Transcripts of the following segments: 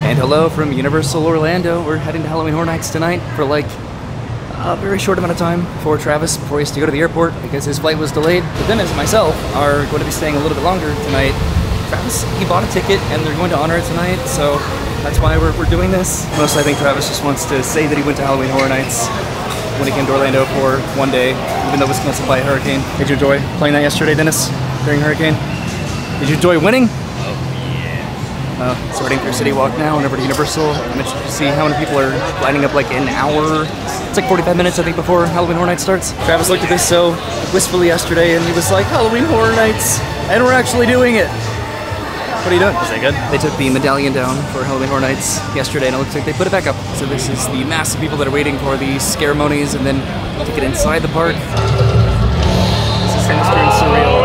And hello from Universal Orlando. We're heading to Halloween Horror Nights tonight for like a very short amount of time before Travis, before he has to go to the airport because his flight was delayed. But Dennis and myself are going to be staying a little bit longer tonight. Travis, he bought a ticket and they're going to honor it tonight, so that's why we're doing this. Mostly I think Travis just wants to say that he went to Halloween Horror Nights when he came to Orlando for one day, even though it was canceled by a hurricane. Did you enjoy playing that yesterday, Dennis, during hurricane? Did you enjoy winning? Starting through City Walk now and over to Universal. I'm interested to see how many people are lining up like an hour. It's like 45 minutes, I think, before Halloween Horror Nights starts. Travis looked at this so wistfully yesterday and he was like, Halloween Horror Nights, and we're actually doing it. What are you doing? Is that good? They took the medallion down for Halloween Horror Nights yesterday and it looks like they put it back up. So this is the mass of people that are waiting for the scaremonies and then to get inside the park. This is sinister and surreal.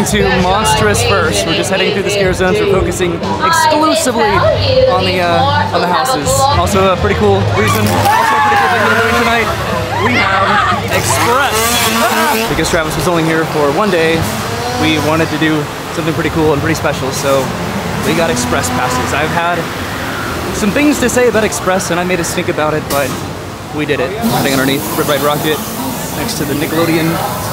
To Monstrous first. We're just heading through the scare zones. We're focusing exclusively on the houses. Also a pretty cool reason. Also a pretty cool thing we're doing tonight. We have Express. Because Travis was only here for one day, we wanted to do something pretty cool and pretty special, so we got Express passes. I've had some things to say about Express and I made a stink about it, but we did it. Heading underneath Ride Rocket next to the Nickelodeon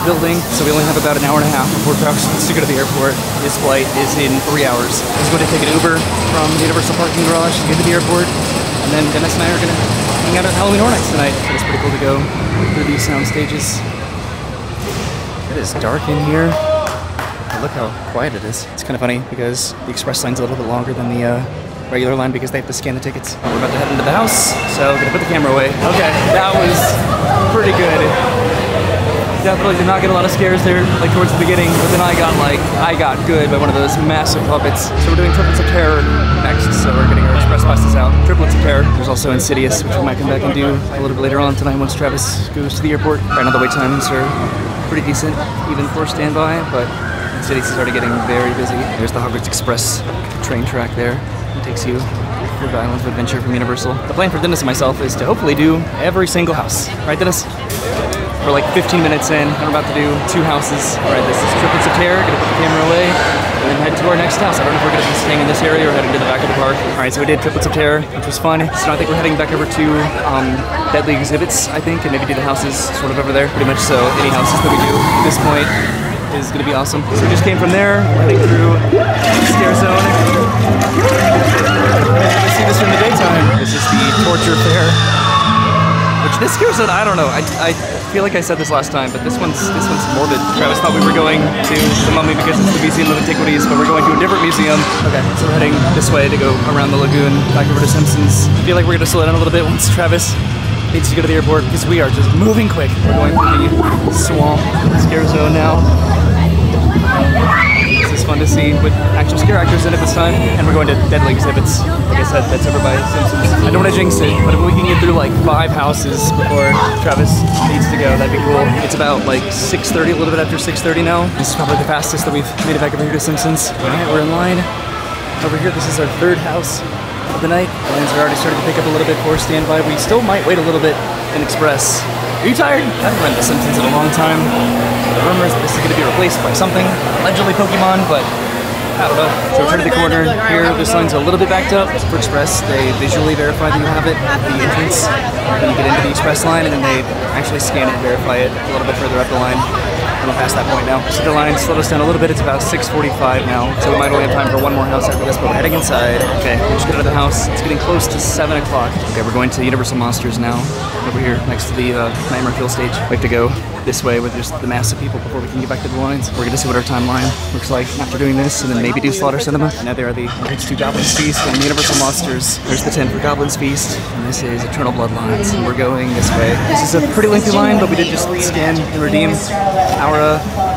building, so we only have about an hour and a half before Travis needs to go to the airport. His flight is in 3 hours. He's going to take an Uber from the Universal parking garage to get to the airport, and then Dennis and I are going to hang out at Halloween Horror Nights tonight. It's pretty cool to go through these sound stages. It is dark in here. Look how quiet it is. It's kind of funny because the Express line's a little bit longer than the regular line because they have to scan the tickets. We're about to head into the house, so I'm gonna put the camera away. Okay, that was pretty good. Definitely did not get a lot of scares there, like towards the beginning, but then I got good by one of those massive puppets. So we're doing Triplets of Terror next, so we're getting our Express passes out. Triplets of Terror. There's also Insidious, which we might come back and do a little bit later on tonight once Travis goes to the airport. Right now the wait times are pretty decent, even for standby, but Insidious is already getting very busy. There's the Hogwarts Express train track there. It takes you through the Islands of Adventure from Universal. The plan for Dennis and myself is to hopefully do every single house. Right, Dennis? We're like 15 minutes in, and we're about to do 2 houses. All right, this is Triplets of Terror. Gonna put the camera away, and then head to our next house. I don't know if we're gonna be staying in this area or heading to the back of the park. All right, so we did Triplets of Terror, which was fun. So I think we're heading back over to Deadly Exhibits, I think, and maybe do the houses sort of over there. Pretty much so any houses that we do at this point is gonna be awesome. So we just came from there, heading through the Scare Zone. You see this in the daytime. This is the Torture Fair. Which this Scare Zone, I don't know. I feel like I said this last time, but this one's morbid. Travis thought we were going to the Mummy because it's the Museum of Antiquities, but we're going to a different museum. Okay, so we're heading this way to go around the lagoon, back over to Simpsons. I feel like we're gonna slow down a little bit once Travis needs to go to the airport because we are just moving quick. We're going through the swamp Scare Zone now. This is fun to see with actual scare actors in it this time. And we're going to Deadly Exhibits. Like I said, that's over by Simpsons. I don't want to jinx it, but if we can get through like 5 houses before Travis needs to go, that'd be cool. It's about like 6:30, a little bit after 6:30 now. This is probably the fastest that we've made it back over here to Simpsons. All right, we're in line. Over here, this is our 3rd house of the night. Lines are already starting to pick up a little bit for standby. We still might wait a little bit in Express. Are you tired? I haven't read The Simpsons in a long time. The rumors that this is going to be replaced by something, allegedly Pokemon, but I don't know. So we turned the corner here. This line's a little bit backed up. For Express, they visually verify that you have it at the entrance when you get into the Express line, and then they actually scan it and verify it a little bit further up the line. We're past that point now. So the line slowed us down a little bit. It's about 6:45 now, so we might only have time for one more house after this, but we're heading inside. Okay, we just got out of the house. It's getting close to 7 o'clock. Okay, we're going to Universal Monsters now, over here next to the Nightmare Fuel stage. We have to go this way with just the mass of people before we can get back to the lines. We're gonna see what our timeline looks like after doing this, and then maybe do Slaughter Cinema. And now there are the entrance to Goblin's Feast and Universal Monsters. There's the tent for Goblin's Feast, and this is Eternal Bloodlines. And we're going this way. This is a pretty lengthy line, but we did just scan and redeem our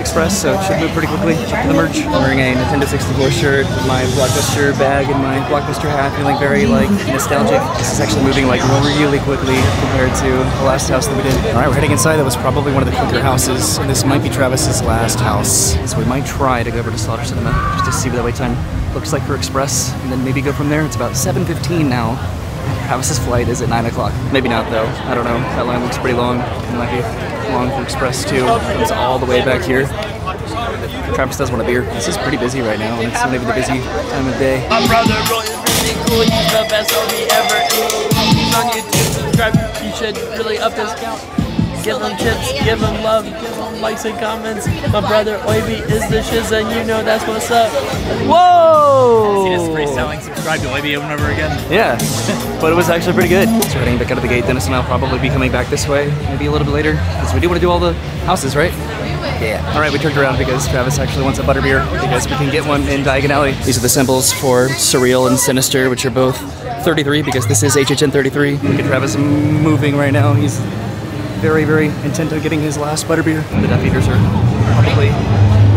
Express, so it should move pretty quickly. Check the merch. I'm wearing a Nintendo 64 shirt with my Blockbuster bag and my Blockbuster hat, feeling very like nostalgic. This is actually moving like really quickly compared to the last house that we did. All right, we're heading inside. That was probably one of the quicker houses, and this might be Travis's last house. So we might try to go over to Slaughter Cinema just to see what that wait time looks like for Express, and then maybe go from there. It's about 7:15 now. Travis's flight is at 9 o'clock. Maybe not though. I don't know. That line looks pretty long. It might be long for Express too. It comes all the way back here. Travis does want a beer. This is pretty busy right now, and it's maybe the busy time of day. My brother Roy is really cool. He's the best OB ever. He's on YouTube. Subscribe. You should really up his count. Give him tips, give him love, give him likes and comments. My brother Oyby is the shiz, and you know that's what's up. Whoa! See this freestyling, subscribe to Oyby over and over again. Yeah, but it was actually pretty good. So we're heading back out of the gate. Dennis and I'll probably be coming back this way, maybe a little bit later, because we do want to do all the houses, right? Yeah. All right, we turned around because Travis actually wants a butterbeer, because we can get one in Diagon Alley. These are the symbols for Surreal and Sinister, which are both 33, because this is HHN 33. Look at Travis moving right now. He's very intent on getting his last butterbeer. The Death Eaters are probably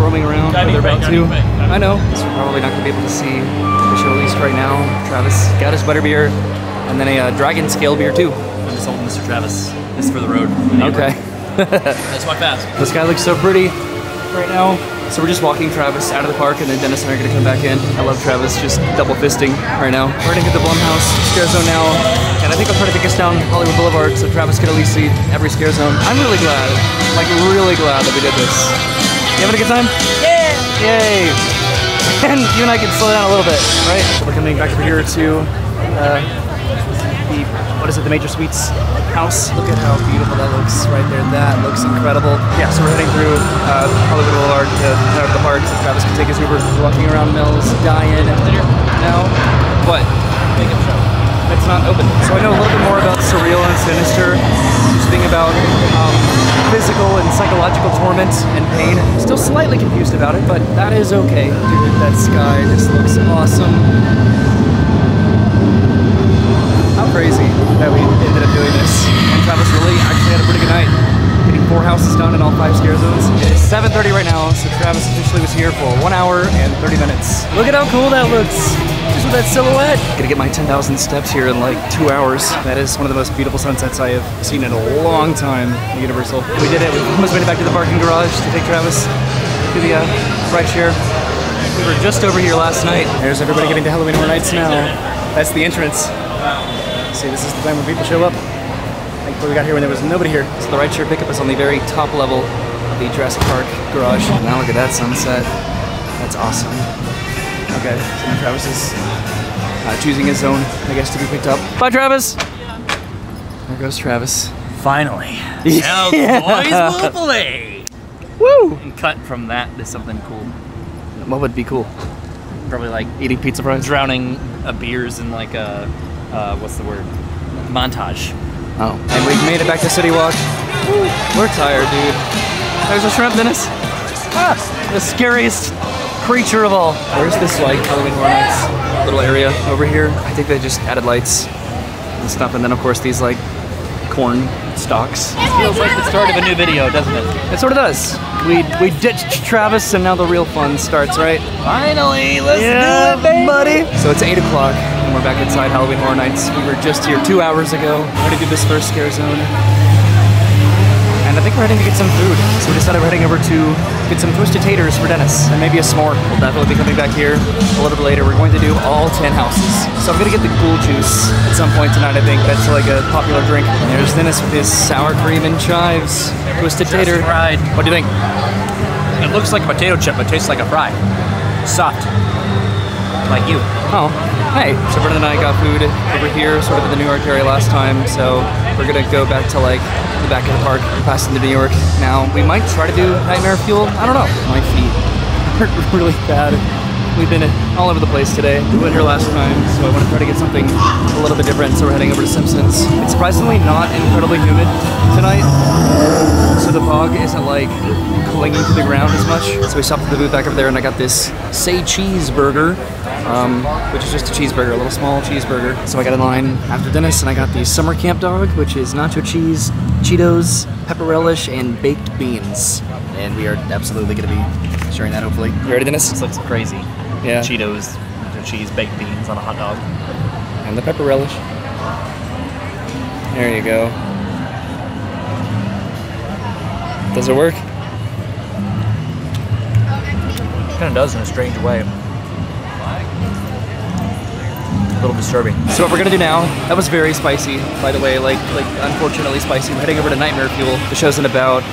roaming around where they're about to. I know, so we're probably not going to be able to see the show at least right now. Travis got his butterbeer, and then a dragon scale beer too. I'm just holding Mr. Travis. This is for the road. Okay. That's my fast. The sky looks so pretty right now. So we're just walking Travis out of the park, and then Dennis and I are gonna come back in. I love Travis just double fisting right now. We're gonna get the Blumhouse Scare Zone now, and I think I'll try to take us down Hollywood Boulevard so Travis can at least see every Scare Zone. I'm really glad, like really glad that we did this. You having a good time? Yeah! Yay! And you and I can slow down a little bit, right? So we're coming back over here to the Major Suites house. Look at how beautiful that looks right there. That looks incredible. Yeah, so we're heading through Hollywood Boulevard to head over to the park so Travis can take his Uber. We're walking around Mills, Diane. Now, what? Makeup show. It's not open. So I know a little bit more about Surreal and Sinister. Just thinking about physical and psychological torment and pain. Still slightly confused about it, but that is okay. Dude, that sky just looks awesome. How crazy that we ended up doing this. And Travis really actually had a pretty good night. Getting 4 houses done in all 5 Scare Zones. It is 7:30 right now, so Travis officially was here for 1 hour and 30 minutes. Look at how cool that looks. Just with that silhouette. Gonna get my 10,000 steps here in like 2 hours. That is one of the most beautiful sunsets I have seen in a long time at Universal. We did it. We almost made it back to the parking garage to take Travis to the ride share. We were just over here last night. There's everybody getting to Halloween Horror Nights now. That's the entrance. See, this is the time when people show up. Thankfully we got here when there was nobody here. So the rideshare pickup is on the very top level of the Jurassic Park garage. Now look at that sunset. That's awesome. Okay, so now Travis is choosing his zone, I guess, to be picked up. Bye, Travis! There goes Travis. Finally. Yeah. Now the boys will play. Woo! And cut from that to something cool. What would be cool? Probably like Eating pizza fries? drowning beers in like a, what's the word? Montage. Oh. And we've made it back to City Walk. Woo. We're tired, dude. There's a shrimp, Dennis. Ah, the scariest creature of all. Where's this like Halloween Horror Nights little area over here? I think they just added lights and stuff, and then of course these like corn stalks. Feels like the start of a new video, doesn't it? It sort of does. We ditched Travis and now the real fun starts, right? Finally, let's do it, baby. Buddy. So it's 8 o'clock and we're back inside Halloween Horror Nights. We were just here 2 hours ago. We're gonna do this first Scare Zone. And I think we're heading to get some food. So we decided we're heading over to get some twisted taters for Dennis and maybe a s'more. We'll definitely be coming back here a little bit later. We're going to do all 10 houses. So I'm gonna get the Ghoul Juice at some point tonight, I think. That's like a popular drink. And there's Dennis with his sour cream and chives. Twisted tater. Fried. What do you think? It looks like a potato chip, but tastes like a fry. Soft. like you. Oh, hey. So Brendan and I got food over here, sort of in the New York area last time, so we're gonna go back to like the back of the park and pass into New York. Now, we might try to do Nightmare Fuel. I don't know. My feet hurt really bad. We've been all over the place today. We went here last time, so I want to try to get something a little bit different, so we're heading over to Simpsons. It's surprisingly not incredibly humid tonight, so the fog isn't like clinging to the ground as much. So we stopped at the booth back over there and I got this Say Cheeseburger, which is just a cheeseburger, a little small cheeseburger. So I got in line after Dennis and I got the Summer Camp Dog, which is nacho cheese, Cheetos, pepper relish, and baked beans. And we are absolutely gonna be sharing that hopefully. You ready, Dennis? This looks crazy. Yeah. Cheetos, nacho cheese, baked beans on a hot dog. And the pepper relish. There you go. Does it work? Kind of does in a strange way. A little disturbing. So what we're gonna do now, that was very spicy, by the way, like unfortunately spicy. We're heading over to Nightmare Fuel. The show's in about,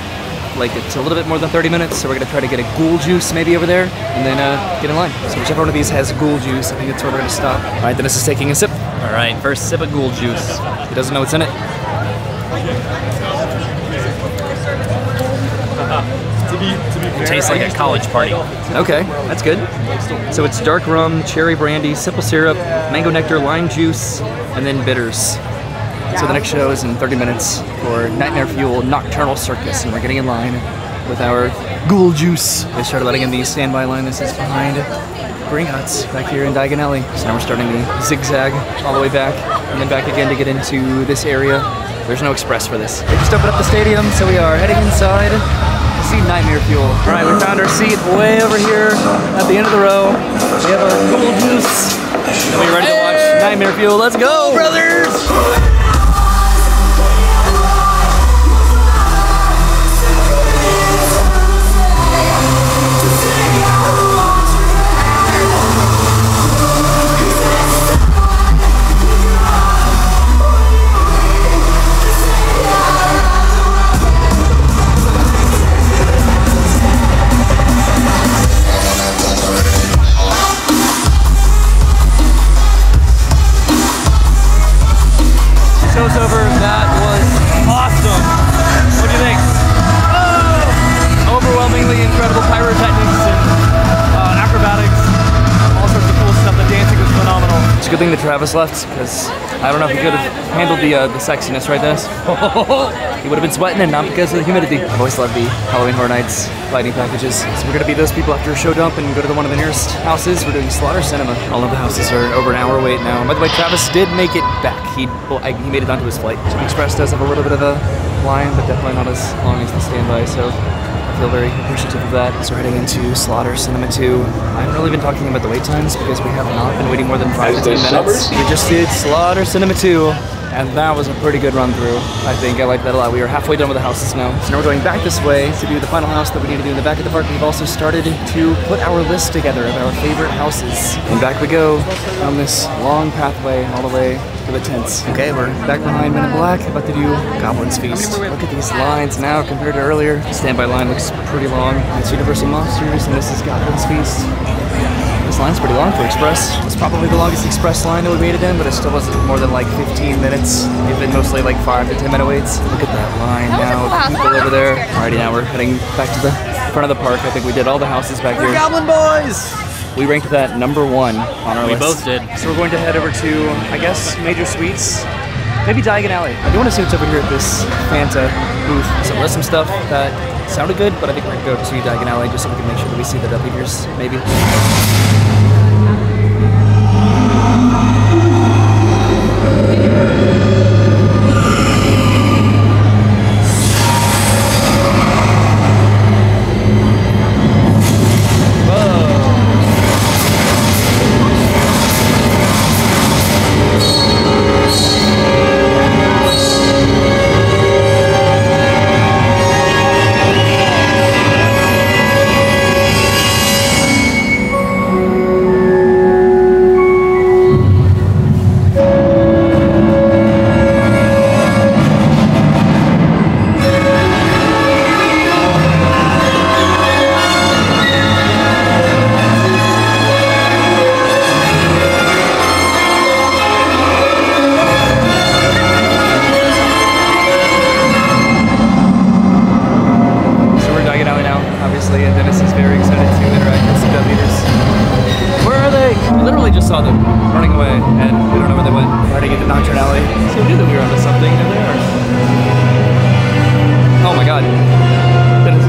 it's a little bit more than 30 minutes, so we're gonna try to get a ghoul juice maybe over there, and then get in line. So whichever one of these has ghoul juice, I think that's where we're gonna stop. All right, Dennis is taking a sip. All right, first sip of ghoul juice. He doesn't know what's in it. It tastes like a college party. Okay, that's good. So it's dark rum, cherry brandy, simple syrup, mango nectar, lime juice, and then bitters. So the next show is in 30 minutes for Nightmare Fuel Nocturnal Circus, and we're getting in line with our ghoul juice. They started letting in the standby line. This is behind Green Huts back here in Diagon Alley. So now we're starting the zigzag all the way back, and then back again to get into this area. There's no express for this. They just opened up the stadium, so we are heading inside to see Nightmare Fuel. All right, we found our seat way over here at the end of the row. We have our ghoul juice, and we're ready to watch Nightmare Fuel. Let's go, brothers! Show's over. That was awesome. What do you think? Oh! Overwhelmingly incredible pyrotechnics and acrobatics, all sorts of cool stuff. The dancing was phenomenal. It's a good thing that Travis left, because I don't know if he could have handled the sexiness, right, Dennis? He would have been sweating, and not because of the humidity. I've always loved the Halloween Horror Nights lighting packages. So we're gonna be those people after a show dump and go to one of the nearest houses. We're doing Slaughter Cinema. All of the houses are over an hour wait now. By the way, Travis did make it back. He made it onto his flight. So Express does have a little bit of a line, but definitely not as long as the standby. So I feel very appreciative of that. So we're heading into Slaughter Cinema 2. I haven't really been talking about the wait times because we have not been waiting more than 5 to 10 minutes. We just did Slaughter Cinema 2. And that was a pretty good run through. I think I like that a lot. We are halfway done with the houses now. So now we're going back this way to do the final house that we need to do in the back of the park. We've also started to put our list together of our favorite houses. And back we go on this long pathway all the way to the tents. Okay, we're back behind Men in Black, about to do Goblin's Feast. Look at these lines now compared to earlier. Standby line looks pretty long. It's Universal Monsters, and this is Goblin's Feast. This line's pretty long for Express. It's probably the longest Express line that we waited in, but it still wasn't more than like 15 minutes. We've been mostly like 5 to 10 minute waits. Look at that line now, people over there. Alrighty, now we're heading back to the front of the park. I think we did all the houses back here. Goblin Boys! We ranked that #1 on our list. We both did. So we're going to head over to, I guess, Major Suites. Maybe Diagon Alley. I do want to see what's over here at this Fanta booth. So there's some stuff that sounded good, but I think we're going to go to Diagon Alley just so we can make sure that we see the Death Eaters, maybe. obviously, and Dennis is very excited to interact with some Death Eaters. Where are they? We literally just saw them running away, and we don't know where they went. We're heading into Nocturne Alley. So we knew that we were onto something, and they are. Oh my god. Dennis.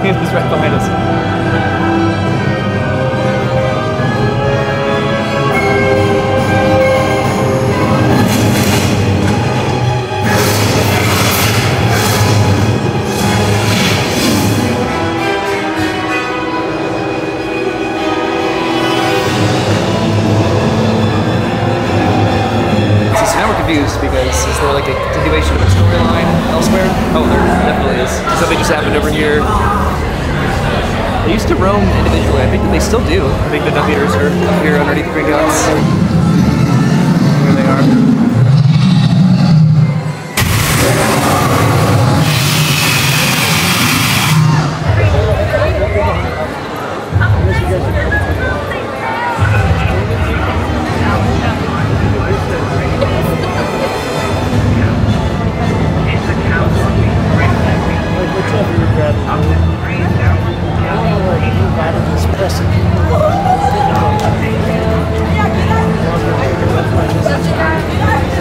He was right behind us. Because is there like a continuation of the storyline elsewhere? Oh, there definitely is. Something just happened over here. They used to roam individually. I think that they still do. I think the Death Eaters are up here underneath the Gringotts. Here they are.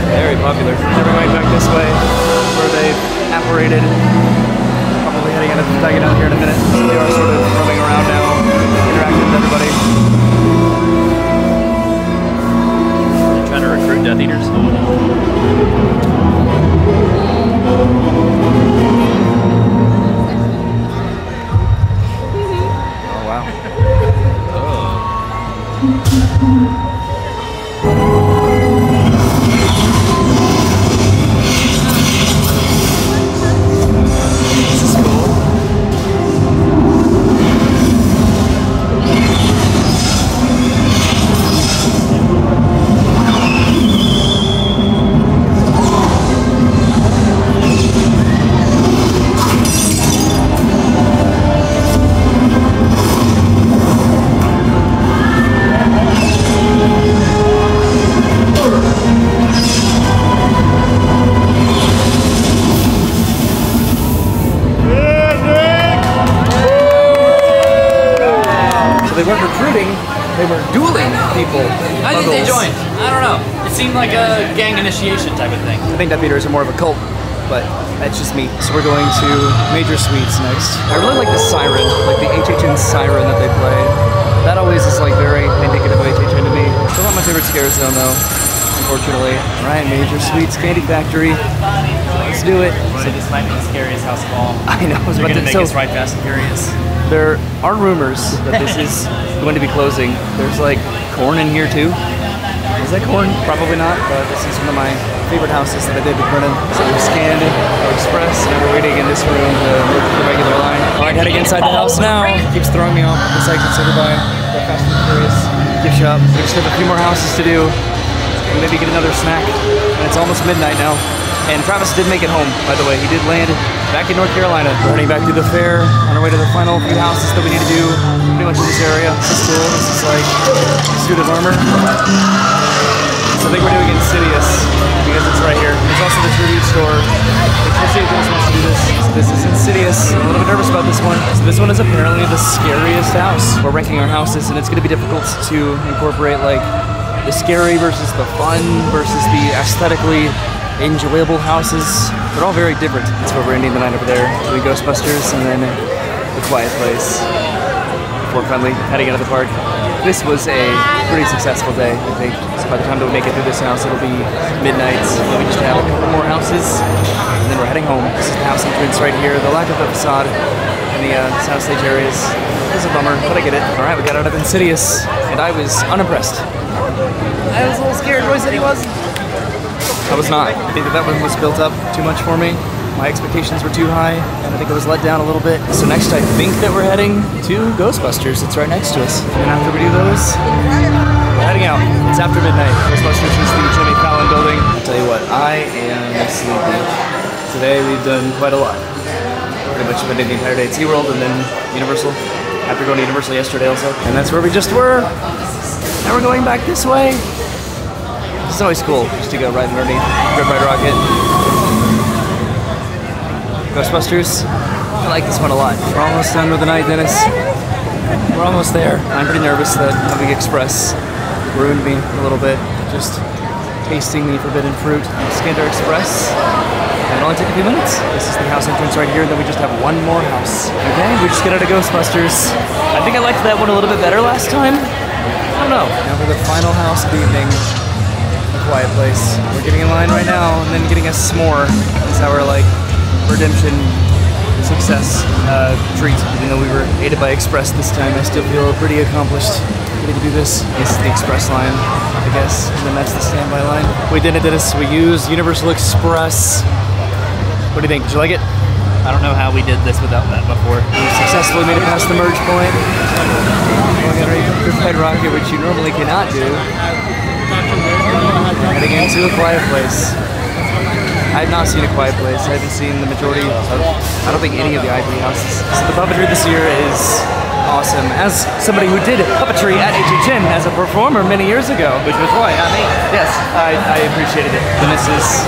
Very popular. They're going back this way where they've apparated. Probably heading out here in a minute. So they are sort of roaming around now, interacting with everybody. They're trying to recruit Death Eaters. Oh wow. They weren't recruiting, they were dueling people. I think they joined. I don't know. It seemed like a gang initiation type of thing. I think Death Eaters are more of a cult, but that's just me. So we're going to Major Suites next. I really like the siren, like the HHN siren that they play. That always is like very indicative of HHN to me. Still not my favorite scare zone though, unfortunately. All right, Major Suites, Candy Factory. Let's do it. So this might be the scariest house of all. I know. They're going to make us ride Fast and Furious. There are rumors that this is going to be closing. There's like corn in here too. Is that corn? Probably not, but this is one of my favorite houses that I did with Brennan. So we scanned our express and we're waiting in this room to move to the regular line. All right, heading inside the house now. Keeps throwing me off this exit, so goodbye. The Fast and Furious gift shop. We just have a few more houses to do. Maybe get another snack. And it's almost midnight now. And Travis did make it home, by the way. He did land back in North Carolina. We're heading back through the fair on our way to the final few houses that we need to do pretty much in this area. This is cool. This is like suit of armor. So I think we're doing Insidious because it's right here. There's also the tribute store. We'll see if Dennis wants to do this. So this is Insidious. I'm a little bit nervous about this one. So this one is apparently the scariest house. We're ranking our houses and it's going to be difficult to incorporate like the scary versus the fun versus the aesthetically enjoyable houses. They're all very different. That's where we're ending the night over there. Doing Ghostbusters and then The Quiet Place. Fort Friendly, heading out of the park. This was a pretty successful day, I think. So by the time that we make it through this house, it'll be midnight. So we just have a couple more houses and then we're heading home. This is the house entrance right here. The lack of the facade in the soundstage areas is a bummer, but I get it. All right, we got out of Insidious and I was unimpressed. I was a little scared. Roy said he was. I was not. I think that one was built up too much for me. My expectations were too high, and I think I was let down a little bit. So next I think that we're heading to Ghostbusters. It's right next to us. And after we do those, we're heading out. It's after midnight. Ghostbusters is the Jimmy Fallon building. I'll tell you what, I am sleepy. Today we've done quite a lot. Pretty much spent the entire day at SeaWorld and then Universal. After going to Universal yesterday also. And that's where we just were. Now we're going back this way. It's always cool just to go right underneath Red Ride Rocket. Ghostbusters, I like this one a lot. We're almost done with the night, Dennis. We're almost there. I'm pretty nervous that having Express ruined me a little bit. Just tasting the forbidden fruit. Scanned our Express. And it only took a few minutes. This is the house entrance right here, and then we just have one more house. Okay, we just get out of Ghostbusters. I think I liked that one a little bit better last time. I don't know. Now for the final house of the evening, A Quiet Place. We're getting in line right now, and then getting a s'more. That's our, like, redemption success treat. Even though we were aided by Express this time, I still feel pretty accomplished getting to do this. This is the Express line, I guess, and then that's the standby line. We did it, Dennis. We used Universal Express. What do you think? Did you like it? I don't know how we did this without that before. We successfully made it past the merge point. We're getting ready for Red Rocket, which you normally cannot do. Heading into A Quiet Place. I have not seen A Quiet Place. I haven't seen the majority of, I don't think any of the oyby houses. So the puppetry this year is awesome. As somebody who did puppetry at HHN as a performer many years ago, which was Roy, not me. Yes, I appreciated it. Dennis is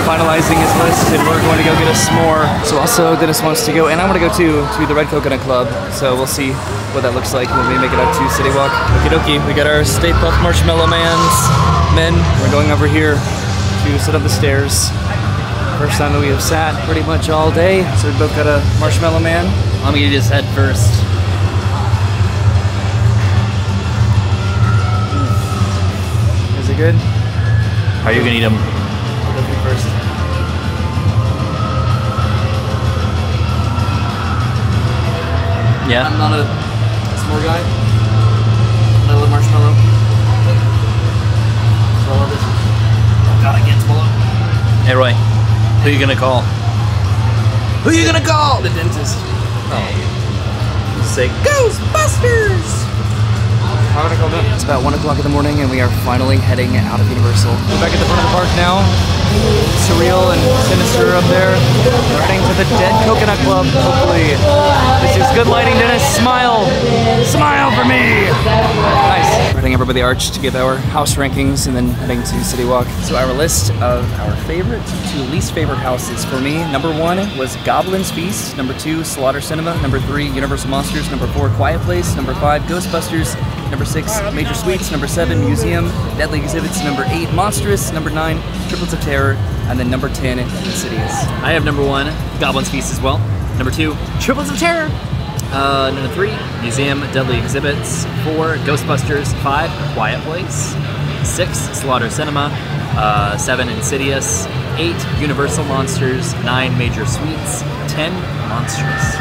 finalizing his list, and we're going to go get a s'more. So also Dennis wants to go, and I want to go too, to the Red Coconut Club. So we'll see what that looks like when we make it out to City Walk. Okie dokie, we got our Stay Puft Marshmallow Men. We're going over here to sit up the stairs. First time that we have sat pretty much all day, so we both got a Marshmallow Man. I'm gonna just head first. Is it good? How are you gonna eat them? I'll go through first. Yeah? I'm not a s'more guy. I love marshmallow. So I love this one. Oh god, I can't swallow. Hey Roy, who are you gonna call? Who are you gonna call? The dentist. Oh. Say Ghostbusters! How would I call them? It's about 1 o'clock in the morning, and we are finally heading out of Universal. We're back at the front of the park now. Surreal and sinister up there. We're heading to the Dead Coconut Club, hopefully. This is good lighting, Dennis. Smile! Smile for me! Nice. We're heading over by the arch to give our house rankings, and then heading to City Walk. So our list of our favorite to least favorite houses for me, number 1 was Goblin's Feast, number 2, Slaughter Cinema, number 3, Universal Monsters, number 4, Quiet Place, number 5, Ghostbusters, number 6, Major Suites, number 7, Museum, Deadly Exhibits, number 8, Monstrous, number 9, Triplets of Terror, and then number 10, Insidious. I have number 1, Goblin's Feast as well. Number 2, Triplets of Terror. Number 3, Museum, Deadly Exhibits. 4, Ghostbusters. 5, Quiet Place. 6, Slaughter Cinema. 7, Insidious. 8, Universal Monsters. 9, Major Suites. 10, Monstrous.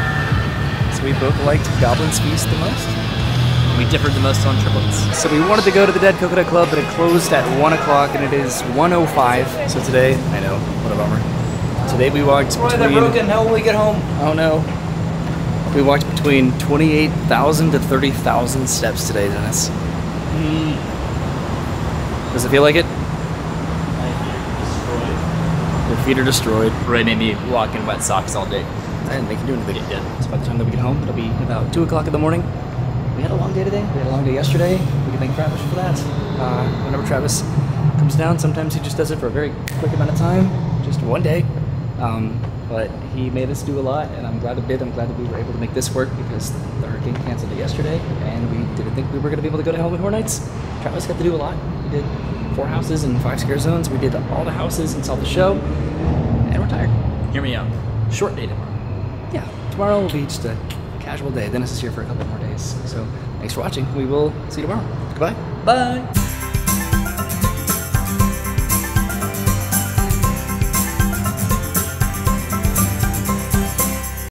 So we both liked Goblin's Feast the most? We differed the most on triplets. So we wanted to go to the Dead Coconut Club, but it closed at 1 o'clock, and it is 1:05. So today, I know, what a bummer. Today we walked between... How will we get home? Oh no. We walked between 28,000 to 30,000 steps today, Dennis. Does it feel like it? Your feet are destroyed. Roy made me walk in wet socks all day. I didn't make you do anything. It did. So by the time that we get home, it'll be about 2 o'clock in the morning. We had a long day today. We had a long day yesterday. We can thank Travis for that. Whenever Travis comes down, sometimes he just does it for a very quick amount of time, just one day. But he made us do a lot, and I'm glad it did. I'm glad that we were able to make this work because the hurricane canceled it yesterday, and we didn't think we were going to be able to go to Halloween Horror Nights. Travis got to do a lot. We did 4 houses and 5 scare zones. We did all the houses and saw the show, and we're tired. Hear me out. Short day tomorrow. Yeah, tomorrow will be just a casual day. Dennis is here for a couple more days. So thanks for watching. We will see you tomorrow. Goodbye. Bye.